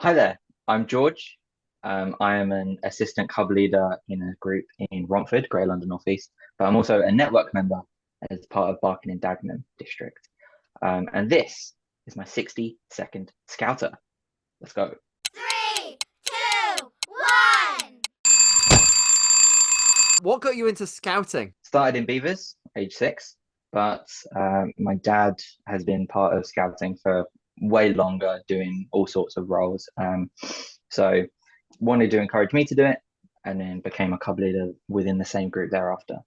Hi there, I'm George. I am an assistant cub leader in a group in Romford, Greater London North East, but I'm also a network member as part of Barking and Dagenham district. And this is my 60-second scouter. Let's go. Three, two, one. What got you into scouting? Started in Beavers, age 6, but my dad has been part of scouting for way longer, doing all sorts of roles. So wanted to encourage me to do it, and then became a cub leader within the same group thereafter.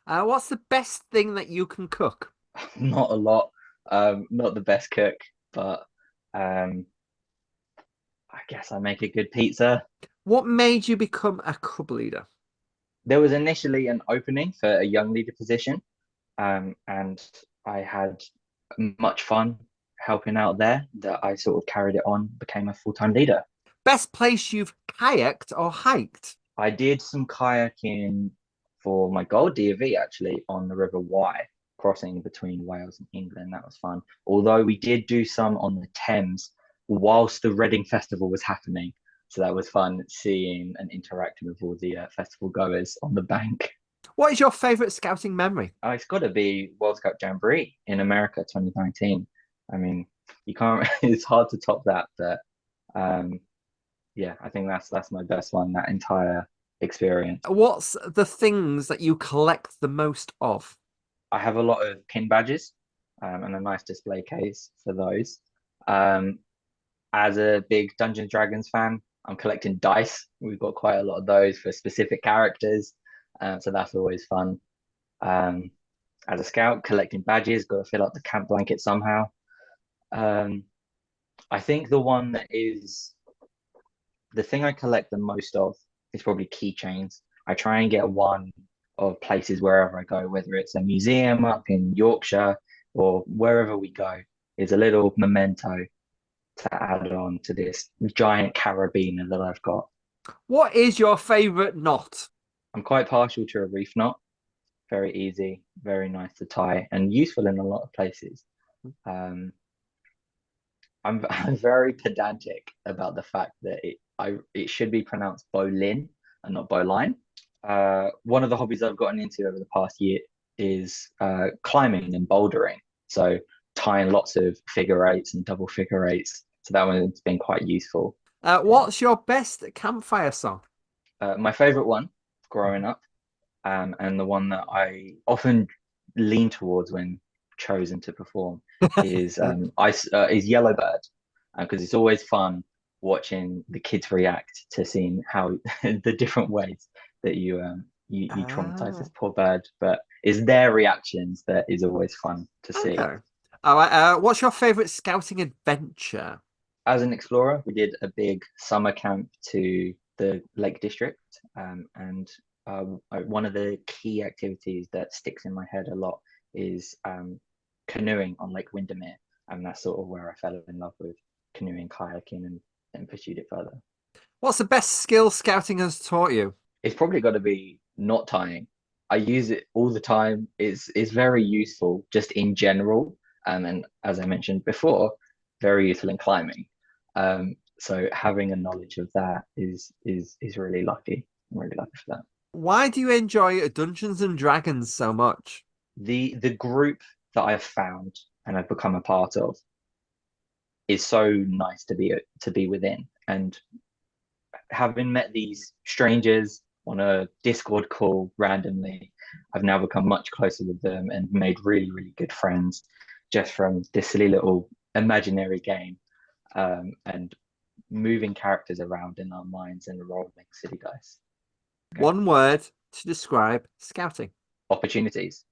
What's the best thing that you can cook? Not a lot, not the best cook, but um, I guess I make a good pizza. What made you become a cub leader? There was initially an opening for a young leader position, and I had much fun helping out there that I sort of carried it on, became a full-time leader. Best place you've kayaked or hiked? I did some kayaking for my gold DV actually on the River Wye, crossing between Wales and England. That was fun. Although we did do some on the Thames whilst the Reading Festival was happening. So that was fun seeing and interacting with all the festival goers on the bank. What is your favourite scouting memory? It's got to be World Cup Jamboree in America 2019. I mean, you can't, it's hard to top that, but um, yeah, I think that's my best one, that entire experience. What's the things that you collect the most of? I have a lot of pin badges and a nice display case for those. Um, as a big Dungeons Dragons fan, I'm collecting dice. We've got quite a lot of those for specific characters, so that's always fun. Um, as a scout, collecting badges, got to fill up the camp blanket somehow. Um, I think the one that is the thing I collect the most of is probably keychains. I try and get one of places wherever I go, whether it's a museum up in Yorkshire or wherever we go, is a little memento to add on to this giant carabiner that I've got. What is your favourite knot? I'm quite partial to a reef knot. Very easy, very nice to tie, and useful in a lot of places. Um, I'm very pedantic about the fact that it should be pronounced bowline and not bowline. One of the hobbies I've gotten into over the past year is climbing and bouldering. So tying lots of figure eights and double figure eights. So that one's been quite useful. What's your best campfire song? My favorite one growing up, and the one that I often lean towards when chosen to perform is Yellowbird, because it's always fun watching the kids react to seeing how the different ways that you traumatize this poor bird, but it's their reactions that is always fun to see. Okay. All right. What's your favourite scouting adventure? As an explorer, we did a big summer camp to the Lake District, and one of the key activities that sticks in my head a lot is canoeing on Lake Windermere, and that's sort of where I fell in love with canoeing, kayaking, and pursued it further. What's the best skill scouting has taught you? It's probably got to be knot tying. I use it all the time. It's very useful just in general, and as I mentioned before, very useful in climbing. So having a knowledge of that is really lucky. I'm really lucky for that. Why do you enjoy Dungeons and Dragons so much? The group that I've found and I've become a part of is so nice to be within, and having met these strangers on a Discord call randomly, I've now become much closer with them and made really, really good friends just from this silly little imaginary game, and moving characters around in our minds and rolling city dice. Okay. One word to describe scouting. Opportunities.